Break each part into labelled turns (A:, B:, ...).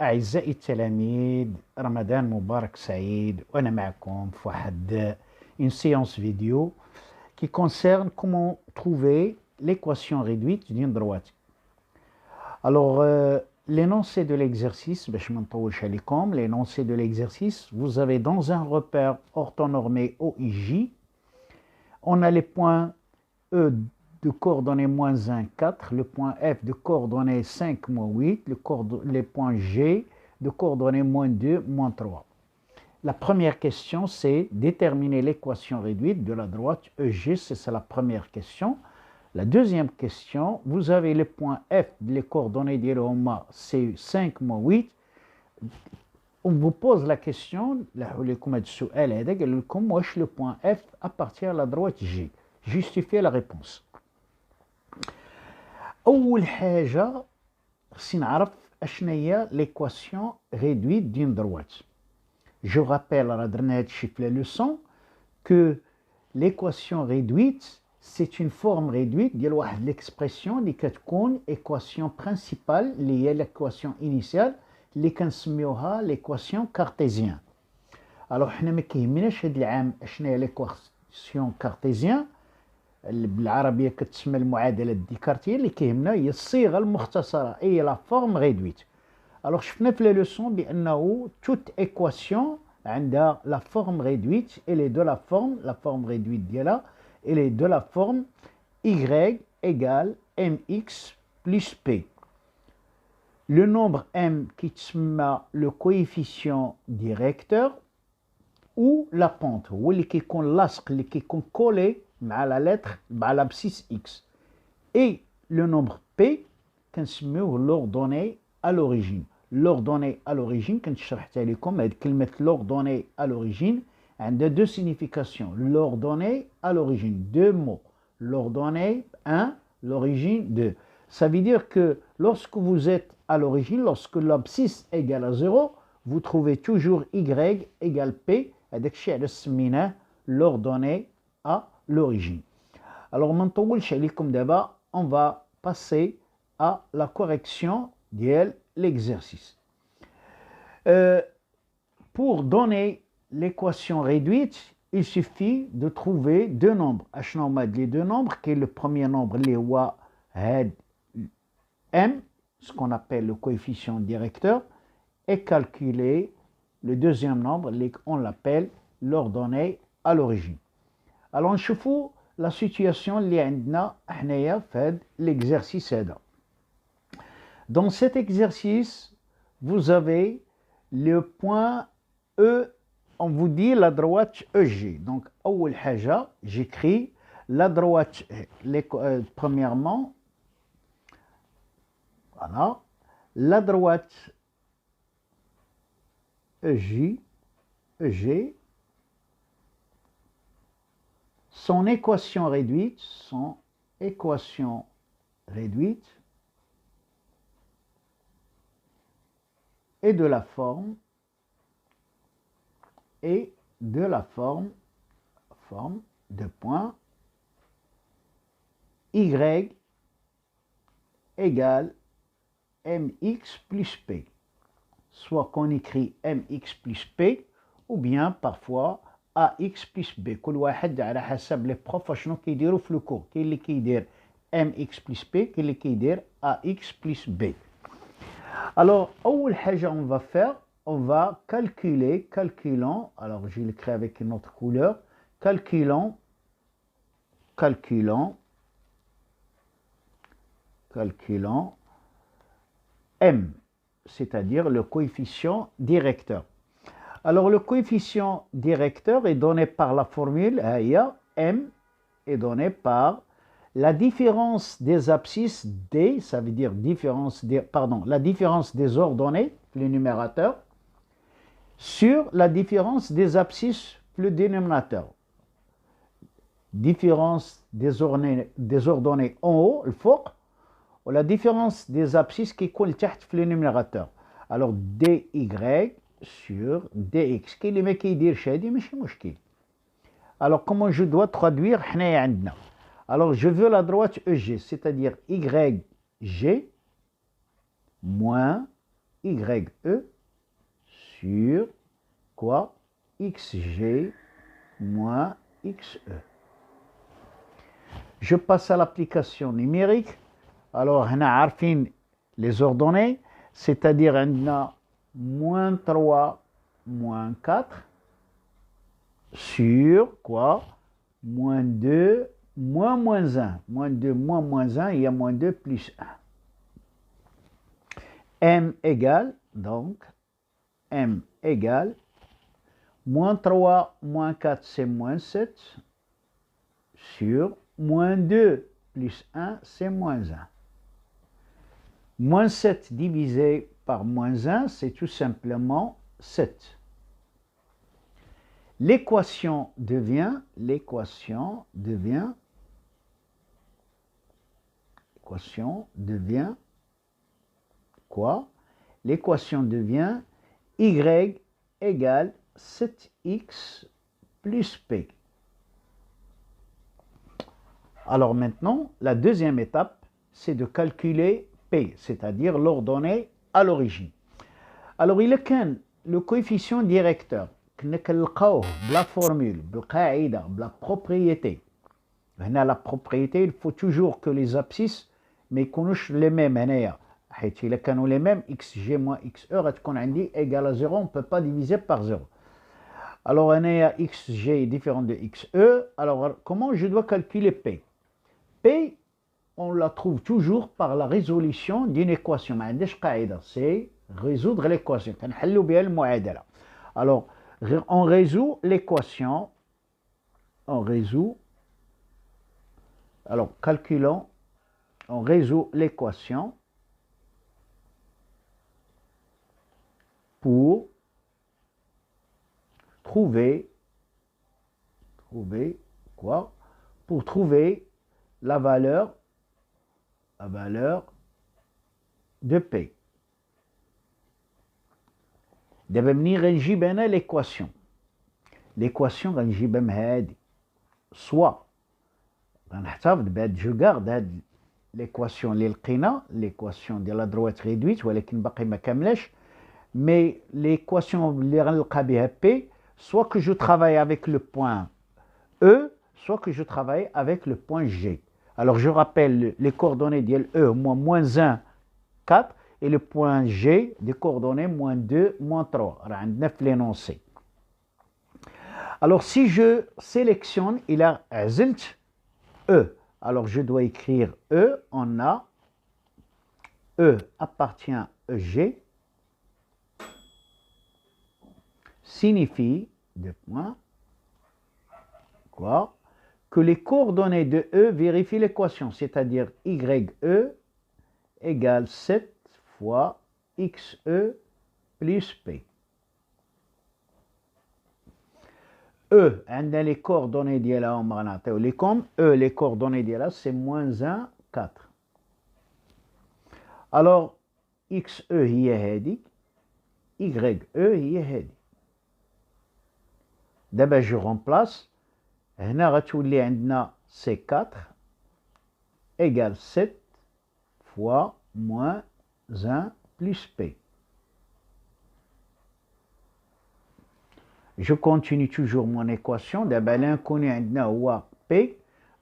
A: أعزائي التلاميذ، رمضان مبارك سعيد. وأنا معكم في واحد une séance vidéo qui concerne comment trouver l'équation réduite d'une droite. Alors, l'énoncé de l'exercice, l'énoncé de l'exercice, vous avez dans un repère orthonormé OIJ, on a les points E de coordonnées moins 1, 4, le point F de coordonnées 5, moins 8, les points G de coordonnées moins 2, moins 3. La première question, c'est déterminer l'équation réduite de la droite EG, c'est la première question. La deuxième question, vous avez le point F, les coordonnées d'Iroma, c'est 5, moins 8. On vous pose la question, le point F appartient à la droite G. Justifiez la réponse. أول حاجة خصني نعرف أشنا هي l'équation réduite d'une droite. Je rappelle, راه درنا هادشي في la leçon, que l'équation réduite c'est une forme réduite ديال واحد l'expression اللي كتكون équation principale اللي هي l'équation initiale اللي كنسميوها l'équation cartésienne. Alors حنا ما كيهمناش هاد العام أشنا هي l'équation cartésienne بالعربيه كتسمى المعادله الديكارتيه، اللي كيهمنا هي الصيغه المختصره اي لا فورم ريدويت. الوغ شفنا في لا لوسون بانه توت ايكواسيون عندها لا فورم ريدويت الي دو لا فورم ريدويت ديالها الي دو لا فورم y égale mx plus p. Le nombre m كيتسمى لو كويفيسيون ديريكتور ou la pente هو اللي كيكون لاصق اللي كيكون كولي مع لا لتر مع l'abscisse x. Et le nombre p كنسميوه l'ordonnée à l'origine. L'ordonnée à l'origine كنت شرحتها لكم، هاد كلمة l'ordonnée à l'origine عندها deux significations. L'ordonnée à l'origine, deux mots. L'ordonnée 1, l'origine 2. Ça veut dire que lorsque vous êtes à l'origine, lorsque l'abscisse égale à 0, vous trouvez toujours y égale p. هذاك الشيء علاش سميناه l'ordonnée à l'origine. Alors ما نطولش عليكم دابا، on va passer à la correction de l'exercice. Pour donner l'équation réduite, il suffit de trouver deux nombres. اشنو هما les deux nombres؟ qui est le premier nombre اللي هو هاد m, ce qu'on appelle le coefficient directeur, et calculer le deuxième nombre, on l'appelle l'ordonnée à l'origine. Alors نشوفوا la situation اللي عندنا حنايا في هذا l'exercice هذا. Dans cet exercice, vous avez le point E, on vous dit la droite EG. Donc أول حاجة j'écris la droite, premièrement, voilà, la droite EG, son équation réduite est de la forme de point y égale mx plus p. Soit qu'on écrit mx plus p ou bien parfois ax plus b. كل واحد على حسب لي بروف شنو كيديروا في لو كور. كاين اللي كيدير mx plus p، كاين اللي كيدير ax plus b. Alors أول حاجة on va faire, on va calculons, alors je l'écris avec une autre couleur, calculons m, c'est-à-dire le coefficient directeur. Alors le coefficient directeur est donné par la formule m est donné par la différence des abscisses d, ça veut dire la différence des ordonnées, le numérateur, sur la différence des abscisses, le dénominateur. Différence des ordonnées en haut, le fort, ou la différence des abscisses qui coule le numérateur. Alors dy sur dx. Alors comment je dois traduire? Alors je veux la droite EG, c'est-à-dire YG moins YE sur quoi? XG moins XE. Je passe à l'application numérique. Alors, on a عارفين les ordonnées, c'est-à-dire on a moins 3, moins 4 sur quoi? Moins 2, moins 1. Moins 2, moins 1, il y a moins 2 plus 1. M égale, donc, M égale, moins 3, moins 4, c'est moins 7, sur moins 2 plus 1, c'est moins 1. Moins 7 divisé par moins 1, c'est tout simplement 7. L'équation devient quoi? L'équation devient y égale 7x plus p. Alors maintenant, la deuxième étape, c'est de calculer p, c'est-à-dire l'ordonnée à l'origine. Alors, il y a le coefficient directeur, la formule, la propriété. La propriété, il faut toujours que les abscisses ne soient les mêmes. Si ils sont les mêmes, xg moins xe égale à 0, on ne peut pas diviser par 0. Alors, xg est différent de xe. Alors, comment je dois calculer p? P, on la trouve toujours par la résolution d'une équation. C'est résoudre l'équation. Alors, on résout l'équation. Alors, calculons. On résout l'équation pour trouver quoi? Pour trouver la valeur de P. دابا منين غنجيب انا l'équation غنجيبها من هادي soit غنحتفظ بهاد جو غارد هاد l'équation اللي لقينا l'équation ديال لا دروات ريدويت ولكن باقي ما كاملاش mais l'équation اللي غنلقى بها P soit que je travaille avec le point E soit que je travaille avec le point G. Alors je rappelle les coordonnées de E, moins 1, 4, et le point G des coordonnées moins 2, moins 3. On a 9 l'énoncé. Alors si je sélectionne, il a zelt E. Alors je dois écrire E, on a E appartient à EG, signifie, deux points, quoi? Que les coordonnées de E vérifient l'équation, c'est-à-dire YE égale 7 fois XE plus P. E, on a les coordonnées d'Yela, on va les comme E, les coordonnées d'Yela, c'est moins 1, 4. Alors, XE هي هذه, YE هي هذه. D'abord, je remplace. هنا غتولي عندنا C4 égale 7 fois moins 1 plus P. Je continue toujours mon équation. D'abord, l'inconnu عندنا هو P.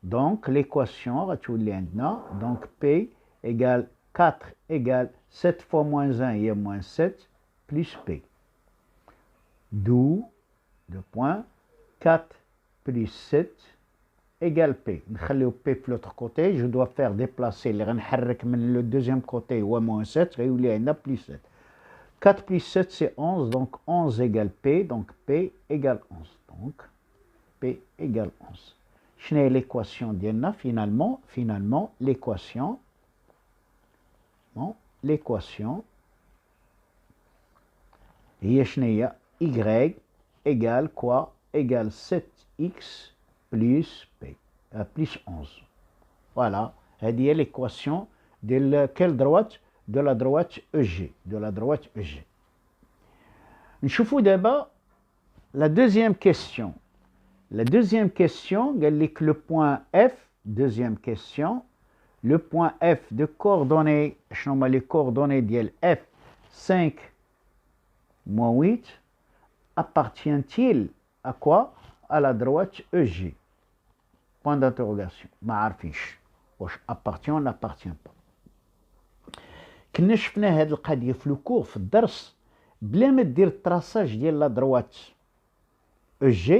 A: Donc, l'équation غتولي عندنا. Donc, P égale 4 égale 7 fois moins 1, il y a moins 7 plus P. D'où, 2 points, 4 plus 7 égale P. نخليو P de l'autre côté. Je dois faire déplacer le deuxième côté ou moins 7. Il y a plus 7. 4 plus 7 c'est 11. Donc 11 égale P. Donc P égale 11. Donc P égale 11. Je n'ai l'équation d'Yenna. Finalement l'équation. Bon, l'équation. Y égale quoi? Égale 7x plus P, plus 11. Voilà, c'est l'équation de quelle droite? De la droite EG. نشوفوا d'abord la deuxième question. La deuxième question, le point F, deuxième question, le point F de coordonnées, je nomme les coordonnées de F, 5 moins 8 appartient-il à quoi? À la droite EG. Point d'interrogation. ما عارفينش واش appartient ou n'appartient pas. كنا شفنا هاد القضيه في لو كور في الدرس بلا ما دير التراساج ديال لا دروات EG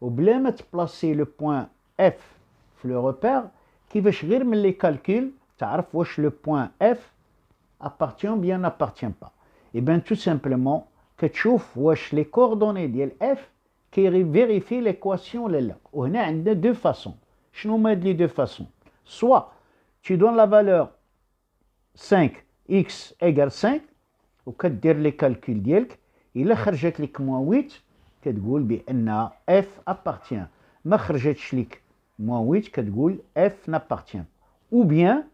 A: وبلا ما تبلاسي لو بوين اف في لو روبير كيفاش غير من لي كالكول تعرف واش لو بوين اف appartient ou bien n'appartient pas. Et bien tout simplement كتشوف واش لي كوردوني ديال اف كيفيريفي ليكواسيون ولا لا. وهنا عندنا دو فاسون. شنو هما هاد لي دو فاسون؟ سوا tu donnes la valeur 5x égale 5 وكدير لي كالكول ديالك الا خرجت لك موان 8 كتقول بان اف appartient. ما خرجتش لك موان 8 كتقول اف n'appartient. ou bien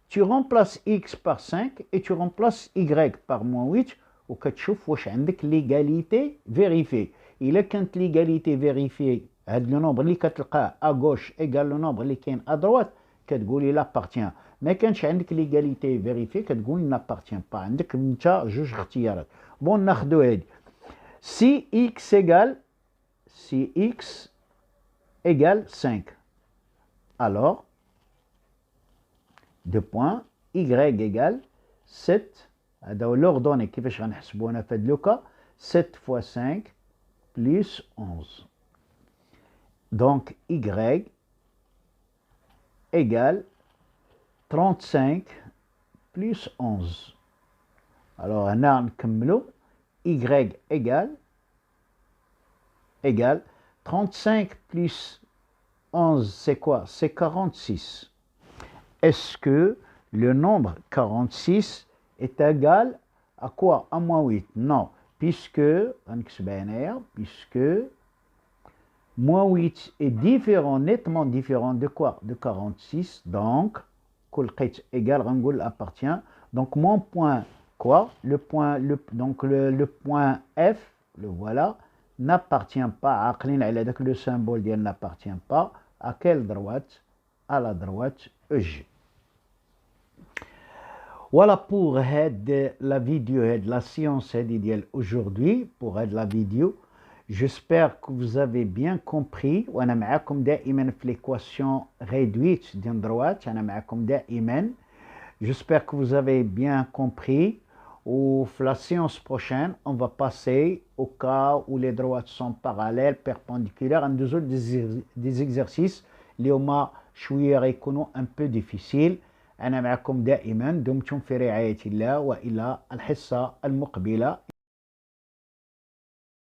A: tu remplaces x par 5 et tu remplaces y par moins 8 وكتشوف واش عندك ليغاليتي فيريفي. الا كانت ليغاليتي فيريفي هاد لو نومبر اللي كتلقاه ا غوش ايغال لو نومبر اللي كاين ا دروات كتقولي لابارتيان. ما كانش عندك ليغاليتي فيريفي كتقول نابارتيان با. عندك انت جوج اختيارات. بون ناخدو هادي سي اكس ايغال 5 alors deux points y égale 7. هذا هو l'ordonnée كيفاش غنحسبو هنا في هاد لوكا 7 fois 5 plus 11. donc y égale 35 plus 11. alors هنا نكملو y égale 35 plus 11 c'est quoi? c'est 46. Est-ce que le nombre 46 est égal à quoi? À moins 8? Non, puisque moins 8 est différent, nettement différent de quoi? De 46. Donc, égal, appartient. Donc, mon point quoi? Le point, le point F, le voilà, n'appartient pas à le symbole n'appartient pas à quelle droite? À la droite EG. Voilà pour la vidéo, la séance d'aujourd'hui, pour la vidéo. J'espère que vous avez bien compris. وانا معكم دائما في l'équation réduite d'une droite. انا معكم دائما. J'espère que vous avez bien compris. Ou la séance prochaine, on va passer au cas où les droites sont parallèles, perpendiculaires, en des exercices اللي هما شويه غيكونوا un peu difficiles. أنا معكم دائما. دمتم في رعاية الله وإلى الحصة المقبلة.